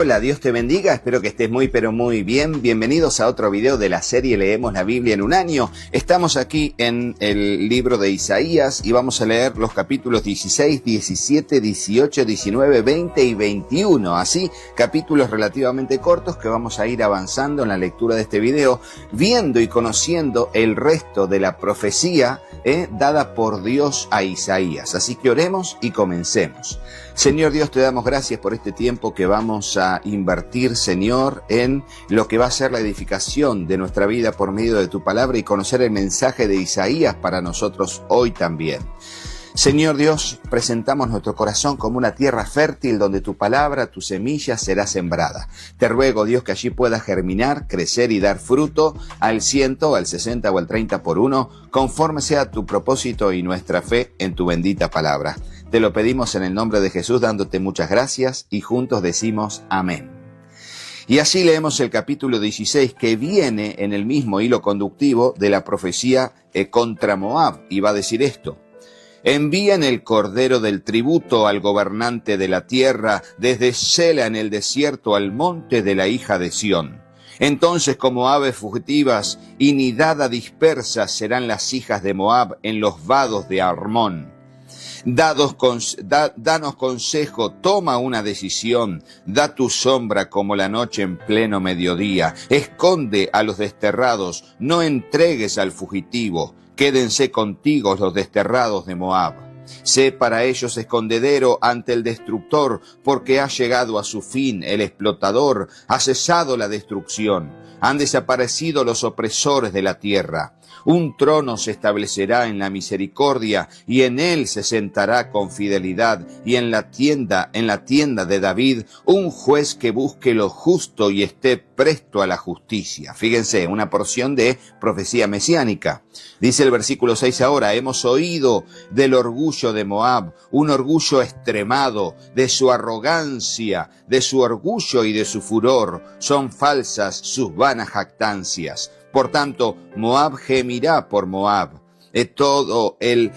Hola, Dios te bendiga, espero que estés muy pero muy bien. Bienvenidos a otro video de la serie Leemos la Biblia en un año. Estamos aquí en el libro de Isaías y vamos a leer los capítulos 16, 17, 18, 19, 20 y 21. Así, capítulos relativamente cortos que vamos a ir avanzando en la lectura de este video, viendo y conociendo el resto de la profecía dada por Dios a Isaías. Así que oremos y comencemos. Señor Dios, te damos gracias por este tiempo que vamos a invertir, Señor, en lo que va a ser la edificación de nuestra vida por medio de tu palabra y conocer el mensaje de Isaías para nosotros hoy también. Señor Dios, presentamos nuestro corazón como una tierra fértil donde tu palabra, tu semilla será sembrada. Te ruego, Dios, que allí pueda germinar, crecer y dar fruto al 100, al 60 o al 30 por uno, conforme sea tu propósito y nuestra fe en tu bendita palabra. Te lo pedimos en el nombre de Jesús, dándote muchas gracias y juntos decimos amén. Y así leemos el capítulo 16 que viene en el mismo hilo conductivo de la profecía contra Moab y va a decir esto. Envían el cordero del tributo al gobernante de la tierra desde Sela en el desierto al monte de la hija de Sión. Entonces como aves fugitivas y nidada dispersas serán las hijas de Moab en los vados de Armón. Danos consejo, toma una decisión, da tu sombra como la noche en pleno mediodía, esconde a los desterrados, no entregues al fugitivo, quédense contigo los desterrados de Moab. Sé para ellos escondedero ante el destructor, porque ha llegado a su fin el explotador, ha cesado la destrucción, han desaparecido los opresores de la tierra. Un trono se establecerá en la misericordia y en él se sentará con fidelidad y en la tienda de David un juez que busque lo justo y esté presto a la justicia. Fíjense, una porción de profecía mesiánica. Dice el versículo 6 ahora, hemos oído del orgullo de Moab, un orgullo extremado, de su arrogancia, de su orgullo y de su furor. Son falsas sus vanas jactancias. Por tanto, Moab gemirá por Moab, todo él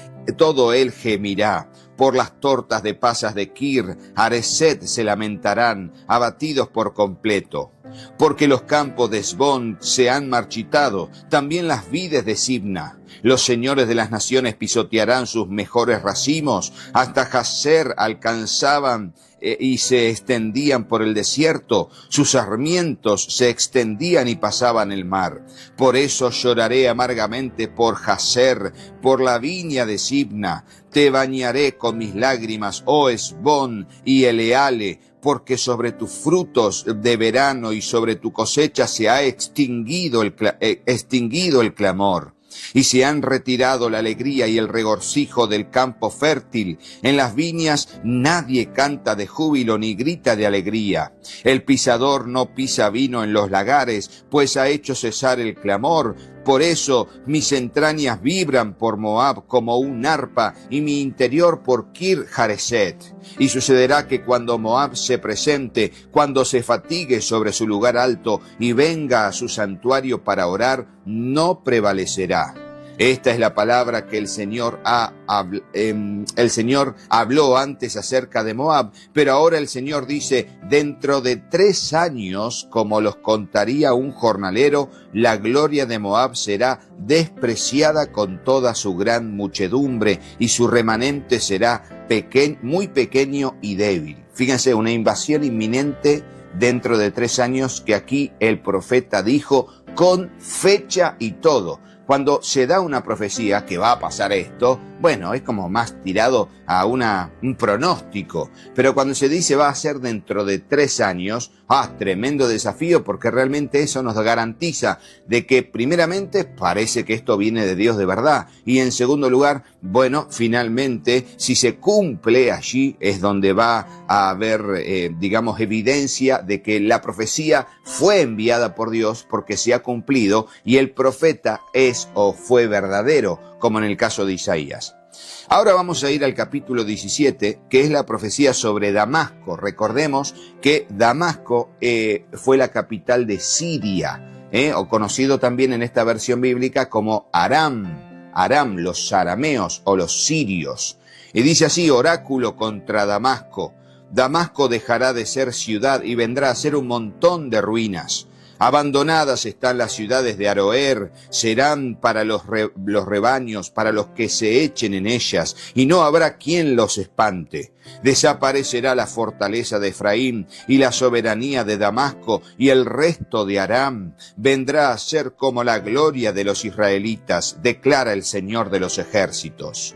gemirá. Por las tortas de pasas de Kir, Hareset se lamentarán, abatidos por completo. Porque los campos de Esbón se han marchitado, también las vides de Sibna. Los señores de las naciones pisotearán sus mejores racimos, hasta Jazer alcanzaban y se extendían por el desierto, sus sarmientos se extendían y pasaban el mar. Por eso lloraré amargamente por Jazer, por la viña de Sibna. Te bañaré con mis lágrimas, oh Esbón y Eleale, porque sobre tus frutos de verano y sobre tu cosecha se ha extinguido el clamor. Y se han retirado la alegría y el regocijo del campo fértil. En las viñas nadie canta de júbilo ni grita de alegría. El pisador no pisa vino en los lagares, pues ha hecho cesar el clamor. Por eso mis entrañas vibran por Moab como un arpa y mi interior por Kir Hareset. Y sucederá que cuando Moab se presente, cuando se fatigue sobre su lugar alto y venga a su santuario para orar, no prevalecerá. Esta es la palabra que el Señor habló antes acerca de Moab, pero ahora el Señor dice, dentro de 3 años, como los contaría un jornalero, la gloria de Moab será despreciada con toda su gran muchedumbre y su remanente será muy pequeño y débil. Fíjense, una invasión inminente dentro de 3 años que aquí el profeta dijo con fecha y todo. Cuando se da una profecía que va a pasar esto, bueno, es como más tirado a un pronóstico. Pero cuando se dice va a ser dentro de 3 años, tremendo desafío, porque realmente eso nos garantiza de que primeramente parece que esto viene de Dios de verdad. Y en segundo lugar, bueno, finalmente, si se cumple allí es donde va a haber, evidencia de que la profecía fue enviada por Dios porque se ha cumplido y el profeta es o fue verdadero, como en el caso de Isaías. Ahora vamos a ir al capítulo 17, que es la profecía sobre Damasco. Recordemos que Damasco fue la capital de Siria, o conocido también en esta versión bíblica como Aram, los arameos o los sirios. Y dice así, oráculo contra Damasco. Damasco dejará de ser ciudad y vendrá a ser un montón de ruinas. Abandonadas están las ciudades de Aroer, serán para los rebaños, para los que se echen en ellas, y no habrá quien los espante. Desaparecerá la fortaleza de Efraín y la soberanía de Damasco, y el resto de Aram vendrá a ser como la gloria de los israelitas, declara el Señor de los ejércitos.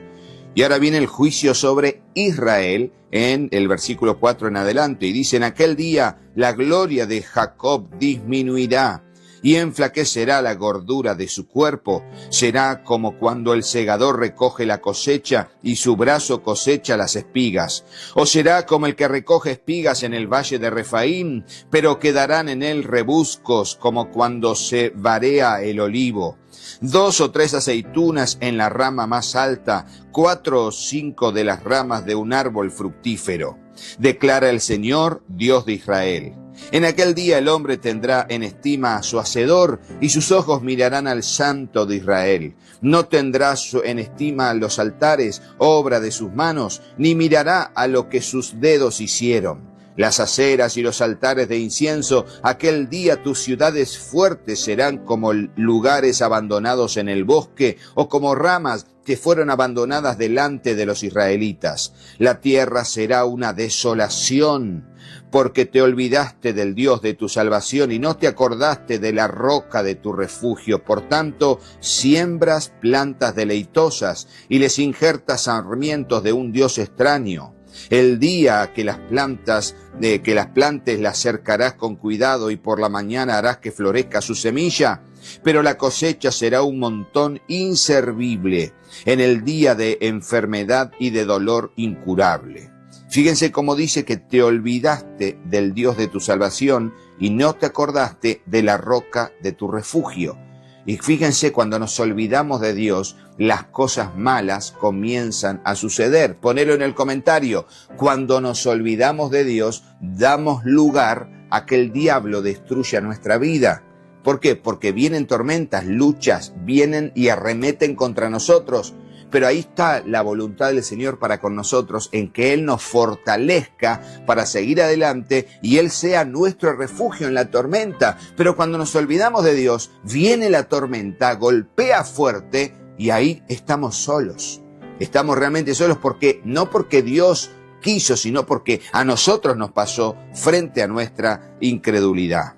Y ahora viene el juicio sobre Israel en el versículo 4 en adelante. Y dice, en aquel día la gloria de Jacob disminuirá y enflaquecerá la gordura de su cuerpo. Será como cuando el segador recoge la cosecha y su brazo cosecha las espigas. O será como el que recoge espigas en el valle de Refaim, pero quedarán en él rebuscos como cuando se varea el olivo. 2 o 3 aceitunas en la rama más alta, 4 o 5 de las ramas de un árbol fructífero, declara el Señor, Dios de Israel. En aquel día el hombre tendrá en estima a su hacedor y sus ojos mirarán al Santo de Israel. No tendrá en estima los altares, obra de sus manos, ni mirará a lo que sus dedos hicieron. Las aceras y los altares de incienso, aquel día tus ciudades fuertes serán como lugares abandonados en el bosque o como ramas que fueron abandonadas delante de los israelitas. La tierra será una desolación, porque te olvidaste del Dios de tu salvación y no te acordaste de la roca de tu refugio. Por tanto, siembras plantas deleitosas y les injertas sarmientos de un Dios extraño. El día que las plantes las cercarás con cuidado y por la mañana harás que florezca su semilla, pero la cosecha será un montón inservible en el día de enfermedad y de dolor incurable. Fíjense cómo dice que te olvidaste del Dios de tu salvación y no te acordaste de la roca de tu refugio. Y fíjense, cuando nos olvidamos de Dios, las cosas malas comienzan a suceder. Ponelo en el comentario. Cuando nos olvidamos de Dios, damos lugar a que el diablo destruya nuestra vida. ¿Por qué? Porque vienen tormentas, luchas, vienen y arremeten contra nosotros. Pero ahí está la voluntad del Señor para con nosotros, en que Él nos fortalezca para seguir adelante y Él sea nuestro refugio en la tormenta. Pero cuando nos olvidamos de Dios, viene la tormenta, golpea fuerte y ahí estamos solos. Estamos realmente solos no porque Dios quiso, sino porque a nosotros nos pasó frente a nuestra incredulidad.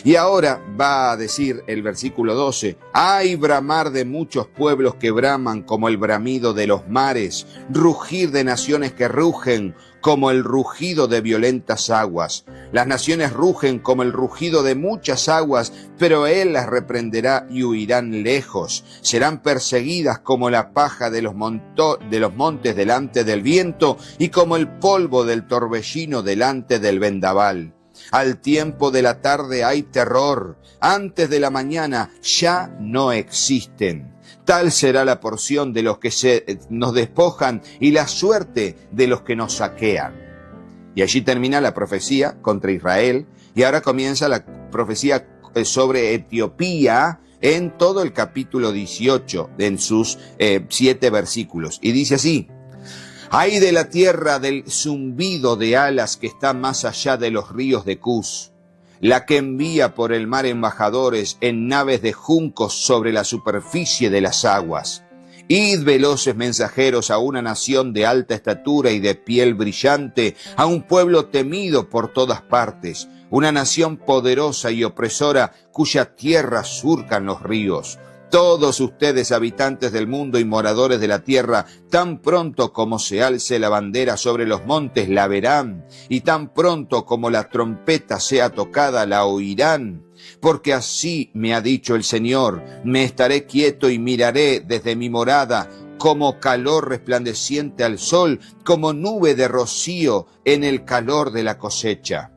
Y ahora va a decir el versículo 12, ¡ay, bramar de muchos pueblos que braman como el bramido de los mares, rugir de naciones que rugen como el rugido de violentas aguas! Las naciones rugen como el rugido de muchas aguas, pero Él las reprenderá y huirán lejos. Serán perseguidas como la paja de los montes delante del viento y como el polvo del torbellino delante del vendaval. Al tiempo de la tarde hay terror, antes de la mañana ya no existen. Tal será la porción de los que nos despojan y la suerte de los que nos saquean. Y allí termina la profecía contra Israel y ahora comienza la profecía sobre Etiopía en todo el capítulo 18, en sus 7 versículos. Y dice así: ¡ay de la tierra del zumbido de alas que está más allá de los ríos de Cus! La que envía por el mar embajadores en naves de juncos sobre la superficie de las aguas. Id veloces mensajeros a una nación de alta estatura y de piel brillante, a un pueblo temido por todas partes, una nación poderosa y opresora cuya tierra surcan los ríos. Todos ustedes, habitantes del mundo y moradores de la tierra, tan pronto como se alce la bandera sobre los montes, la verán, y tan pronto como la trompeta sea tocada, la oirán. Porque así me ha dicho el Señor, me estaré quieto y miraré desde mi morada, como calor resplandeciente al sol, como nube de rocío en el calor de la cosecha.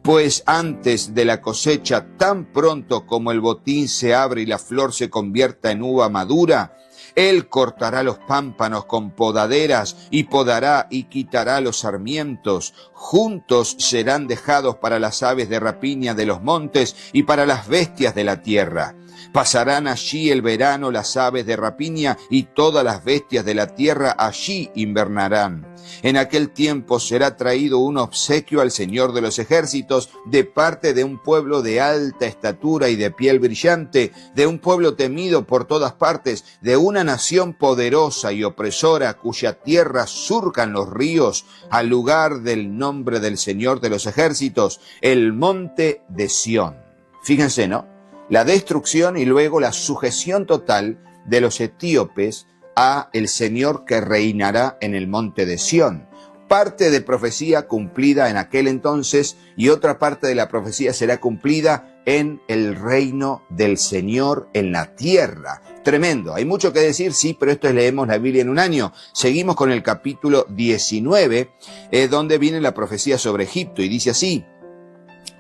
Pues antes de la cosecha, tan pronto como el botín se abre y la flor se convierta en uva madura, Él cortará los pámpanos con podaderas y podará y quitará los sarmientos. Juntos serán dejados para las aves de rapiña de los montes y para las bestias de la tierra. Pasarán allí el verano las aves de rapiña y todas las bestias de la tierra allí invernarán. En aquel tiempo será traído un obsequio al Señor de los ejércitos de parte de un pueblo de alta estatura y de piel brillante, de un pueblo temido por todas partes, de una nación poderosa y opresora cuya tierra surcan los ríos, al lugar del nombre del Señor de los ejércitos, el monte de Sión. Fíjense, ¿no? La destrucción y luego la sujeción total de los etíopes a el Señor que reinará en el monte de Sión. Parte de profecía cumplida en aquel entonces y otra parte de la profecía será cumplida en el reino del Señor en la tierra. Tremendo, hay mucho que decir, sí, pero esto es Leemos la Biblia en un año. Seguimos con el capítulo 19, donde viene la profecía sobre Egipto y dice así: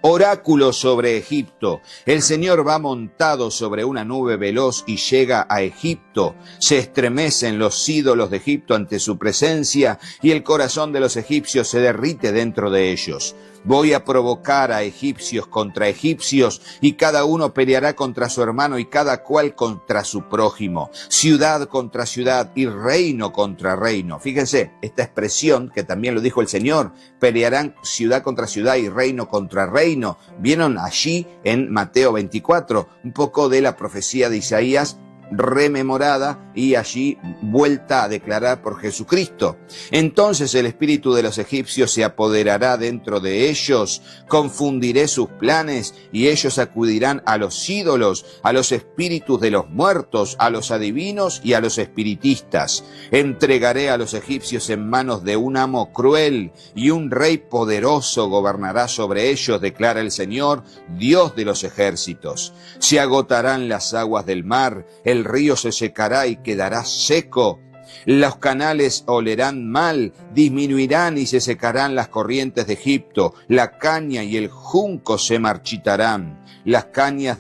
Oráculo sobre Egipto. El Señor va montado sobre una nube veloz y llega a Egipto. Se estremecen los ídolos de Egipto ante su presencia y el corazón de los egipcios se derrite dentro de ellos. Voy a provocar a egipcios contra egipcios y cada uno peleará contra su hermano y cada cual contra su prójimo. Ciudad contra ciudad y reino contra reino. Fíjense, esta expresión que también lo dijo el Señor, pelearán ciudad contra ciudad y reino contra reino. Vieron allí en Mateo 24, un poco de la profecía de Isaías rememorada y allí vuelta a declarar por Jesucristo. Entonces el espíritu de los egipcios se apoderará dentro de ellos, confundiré sus planes y ellos acudirán a los ídolos, a los espíritus de los muertos, a los adivinos y a los espiritistas. Entregaré a los egipcios en manos de un amo cruel y un rey poderoso gobernará sobre ellos, declara el Señor, Dios de los ejércitos. Se agotarán las aguas del mar, el río se secará y quedará seco. Los canales olerán mal, disminuirán y se secarán las corrientes de Egipto. La caña y el junco se marchitarán. Las cañas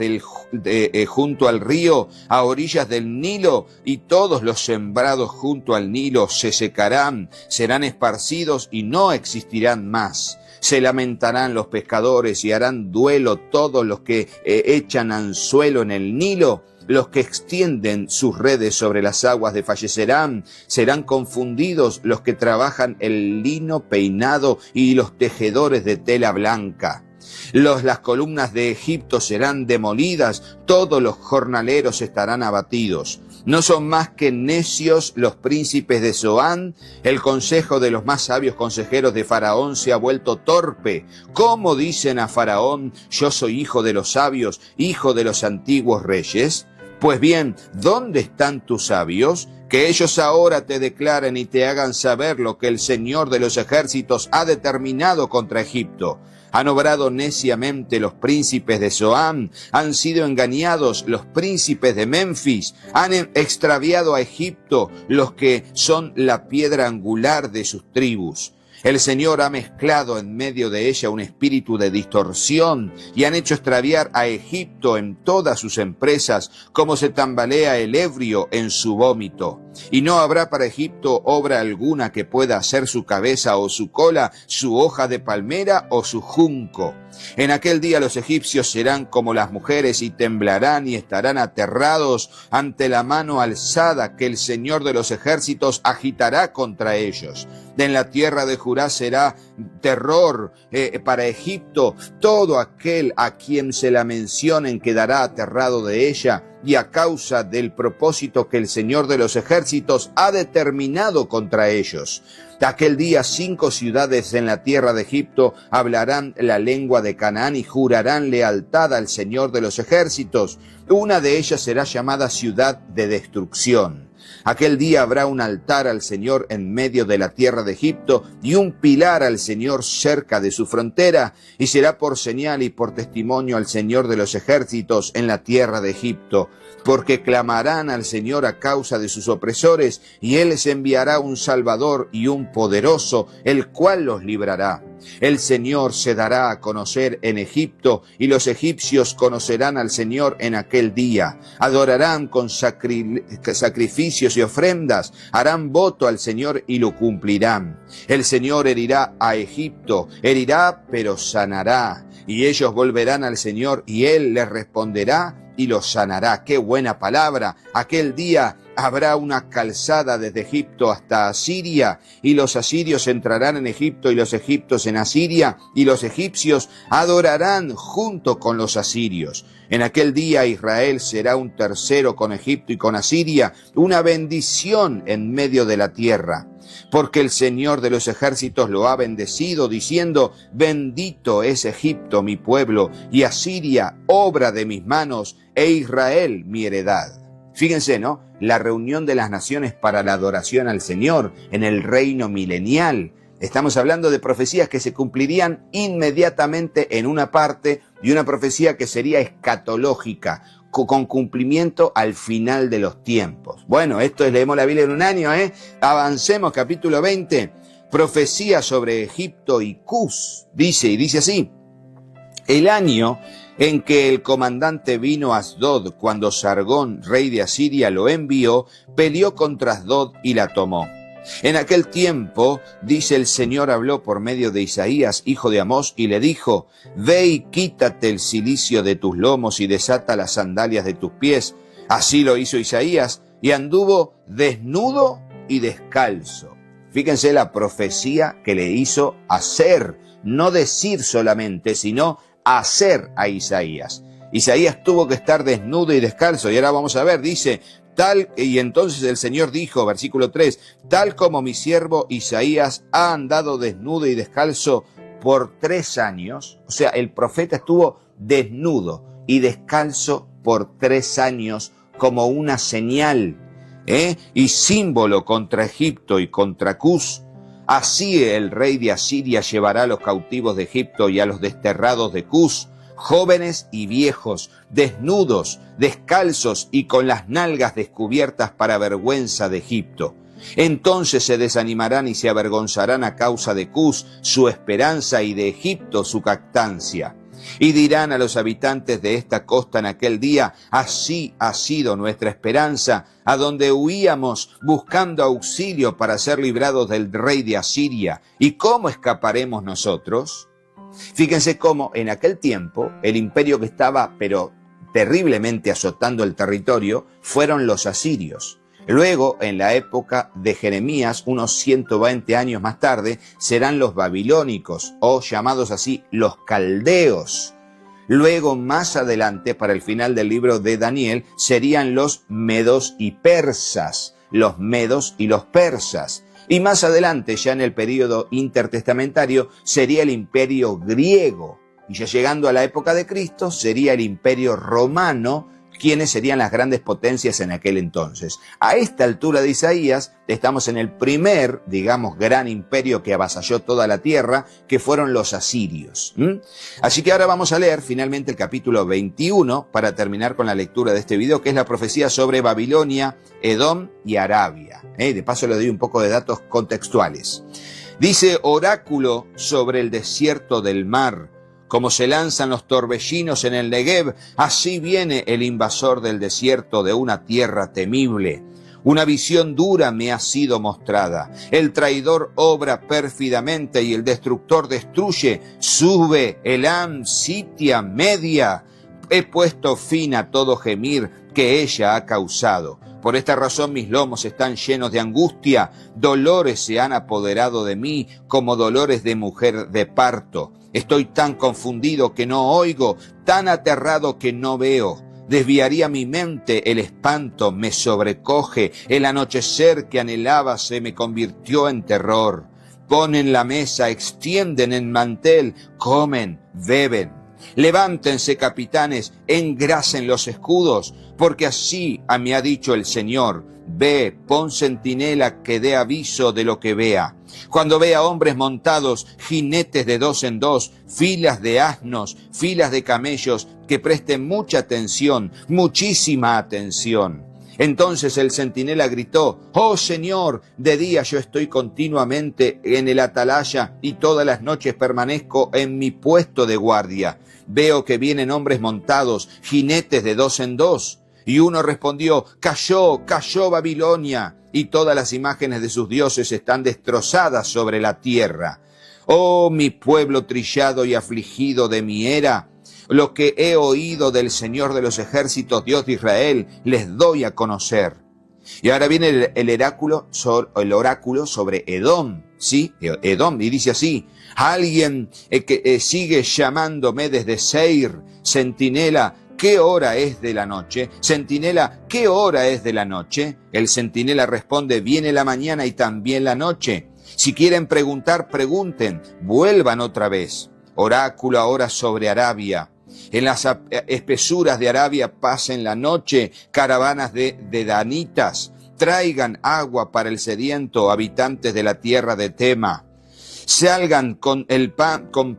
junto al río, a orillas del Nilo, y todos los sembrados junto al Nilo se secarán, serán esparcidos y no existirán más. Se lamentarán los pescadores y harán duelo todos los que echan anzuelo en el Nilo. Los que extienden sus redes sobre las aguas desfallecerán, serán confundidos los que trabajan el lino peinado y los tejedores de tela blanca. Las columnas de Egipto serán demolidas, todos los jornaleros estarán abatidos. No son más que necios los príncipes de Zoán, el consejo de los más sabios consejeros de Faraón se ha vuelto torpe. ¿Cómo dicen a Faraón, yo soy hijo de los sabios, hijo de los antiguos reyes? Pues bien, ¿dónde están tus sabios? Que ellos ahora te declaren y te hagan saber lo que el Señor de los ejércitos ha determinado contra Egipto. Han obrado neciamente los príncipes de Zoán, han sido engañados los príncipes de Memfis, han extraviado a Egipto los que son la piedra angular de sus tribus. El Señor ha mezclado en medio de ella un espíritu de distorsión y han hecho extraviar a Egipto en todas sus empresas, como se tambalea el ebrio en su vómito. Y no habrá para Egipto obra alguna que pueda hacer su cabeza o su cola, su hoja de palmera o su junco. En aquel día los egipcios serán como las mujeres y temblarán y estarán aterrados ante la mano alzada que el Señor de los ejércitos agitará contra ellos. En la tierra de Judá será terror para Egipto. Todo aquel a quien se la mencionen quedará aterrado de ella, y a causa del propósito que el Señor de los ejércitos ha determinado contra ellos. Aquel día 5 ciudades en la tierra de Egipto hablarán la lengua de Canaán y jurarán lealtad al Señor de los ejércitos. Una de ellas será llamada ciudad de destrucción. Aquel día habrá un altar al Señor en medio de la tierra de Egipto y un pilar al Señor cerca de su frontera, y será por señal y por testimonio al Señor de los ejércitos en la tierra de Egipto, porque clamarán al Señor a causa de sus opresores, y Él les enviará un Salvador y un poderoso, el cual los librará. El Señor se dará a conocer en Egipto, y los egipcios conocerán al Señor en aquel día. Adorarán con sacrificios y ofrendas, harán voto al Señor y lo cumplirán. El Señor herirá a Egipto, herirá pero sanará, y ellos volverán al Señor y Él les responderá y los sanará. ¡Qué buena palabra! Aquel día habrá una calzada desde Egipto hasta Asiria, y los asirios entrarán en Egipto y los egipcios en Asiria, y los egipcios adorarán junto con los asirios. En aquel día Israel será un tercero con Egipto y con Asiria, una bendición en medio de la tierra. Porque el Señor de los ejércitos lo ha bendecido, diciendo: bendito es Egipto, mi pueblo, y Asiria, obra de mis manos, e Israel, mi heredad. Fíjense, ¿no? La reunión de las naciones para la adoración al Señor en el reino milenial. Estamos hablando de profecías que se cumplirían inmediatamente en una parte, y una profecía que sería escatológica, con cumplimiento al final de los tiempos. Bueno, esto es Leemos la Biblia en un año, ¿eh? Avancemos, capítulo 20, profecía sobre Egipto y Cus. Dice así: el año en que el comandante vino a Asdod, cuando Sargón, rey de Asiria, lo envió, peleó contra Asdod y la tomó. En aquel tiempo, dice, el Señor habló por medio de Isaías, hijo de Amós, y le dijo: ve y quítate el cilicio de tus lomos y desata las sandalias de tus pies. Así lo hizo Isaías, y anduvo desnudo y descalzo. Fíjense la profecía que le hizo hacer, no decir solamente, sino hacer a Isaías. Isaías tuvo que estar desnudo y descalzo, y ahora vamos a ver, dice: y entonces el Señor dijo, versículo 3, tal como mi siervo Isaías ha andado desnudo y descalzo por 3 años, o sea, el profeta estuvo desnudo y descalzo por 3 años como una señal, y símbolo contra Egipto y contra Cus. Así el rey de Asiria llevará a los cautivos de Egipto y a los desterrados de Cus, jóvenes y viejos, desnudos, descalzos y con las nalgas descubiertas para vergüenza de Egipto. Entonces se desanimarán y se avergonzarán a causa de Cus, su esperanza, y de Egipto, su jactancia. Y dirán a los habitantes de esta costa en aquel día: así ha sido nuestra esperanza, a donde huíamos buscando auxilio para ser librados del rey de Asiria. ¿Y cómo escaparemos nosotros? Fíjense cómo en aquel tiempo el imperio que estaba pero terriblemente azotando el territorio fueron los asirios. Luego, en la época de Jeremías, unos 120 años más tarde, serán los babilónicos, o llamados así, los caldeos. Luego, más adelante, para el final del libro de Daniel, serían los medos y persas, los medos y los persas. Y más adelante, ya en el período intertestamentario, sería el imperio griego. Y ya llegando a la época de Cristo, sería el imperio romano, quienes serían las grandes potencias en aquel entonces. A esta altura de Isaías, estamos en el primer, digamos, gran imperio que avasalló toda la tierra, que fueron los asirios. Así que ahora vamos a leer finalmente el capítulo 21, para terminar con la lectura de este video, que es la profecía sobre Babilonia, Edom y Arabia. De paso le doy un poco de datos contextuales. Dice: oráculo sobre el desierto del mar. Como se lanzan los torbellinos en el Negev, así viene el invasor del desierto de una tierra temible. Una visión dura me ha sido mostrada. El traidor obra pérfidamente y el destructor destruye. Sube Elam, sitia, Media. He puesto fin a todo gemir que ella ha causado. Por esta razón mis lomos están llenos de angustia. Dolores se han apoderado de mí como dolores de mujer de parto. Estoy tan confundido que no oigo, tan aterrado que no veo. Desviaría mi mente, el espanto me sobrecoge, el anochecer que anhelaba se me convirtió en terror. Ponen la mesa, extienden el mantel, comen, beben. Levántense, capitanes, engrasen los escudos, porque así me ha dicho el Señor. Ve, pon centinela que dé aviso de lo que vea. Cuando vea hombres montados, jinetes de 2 en 2, filas de asnos, filas de camellos, que presten mucha atención, muchísima atención. Entonces el centinela gritó: oh Señor, de día yo estoy continuamente en el atalaya y todas las noches permanezco en mi puesto de guardia. Veo que vienen hombres montados, jinetes de 2 en 2. Y uno respondió: cayó, cayó Babilonia, y todas las imágenes de sus dioses están destrozadas sobre la tierra. Oh, mi pueblo trillado y afligido de mi era, Lo que he oído del Señor de los ejércitos, Dios de Israel, les doy a conocer. Y ahora viene el oráculo sobre Edom, ¿sí? Edom, y dice así: alguien que sigue llamándome desde Seir, centinela, ¿qué hora es de la noche? Centinela, ¿qué hora es de la noche? El centinela responde: viene la mañana y también la noche. Si quieren preguntar, pregunten, vuelvan otra vez. Oráculo ahora sobre Arabia. En las espesuras de Arabia pasen la noche caravanas de danitas. Traigan agua para el sediento, habitantes de la tierra de Tema. Salgan con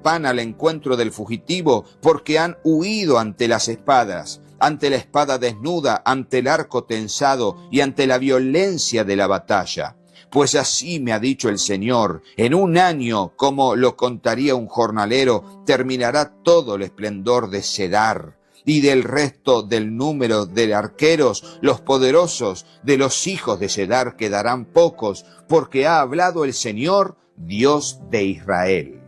pan al encuentro del fugitivo, porque han huido ante las espadas, ante la espada desnuda, ante el arco tensado y ante la violencia de la batalla. Pues así me ha dicho el Señor: en un año, como lo contaría un jornalero, terminará todo el esplendor de Cedar, y del resto del número de arqueros, los poderosos de los hijos de Cedar quedarán pocos, porque ha hablado el Señor, Dios de Israel.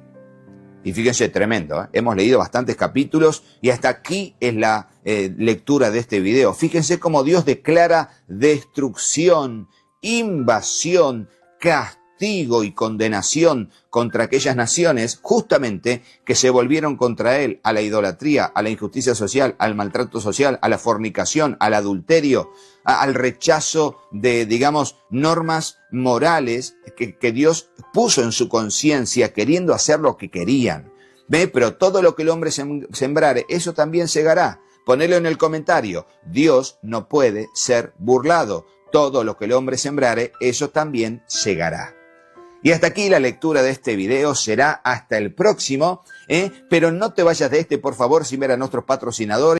Y fíjense, tremendo, ¿eh? Hemos leído bastantes capítulos y hasta aquí es la lectura de este video. Fíjense cómo Dios declara destrucción, invasión, castigo y condenación contra aquellas naciones justamente que se volvieron contra él, a la idolatría, a la injusticia social, al maltrato social, a la fornicación, al adulterio, al rechazo de, digamos, normas morales que Dios puso en su conciencia, queriendo hacer lo que querían. ¿Ve? Pero todo lo que el hombre sembrare, eso también segará. Ponelo en el comentario: Dios no puede ser burlado. Todo lo que el hombre sembrare, eso también segará. Y hasta aquí la lectura de este video. Será hasta el próximo, pero no te vayas de por favor, sin ver a nuestros patrocinadores.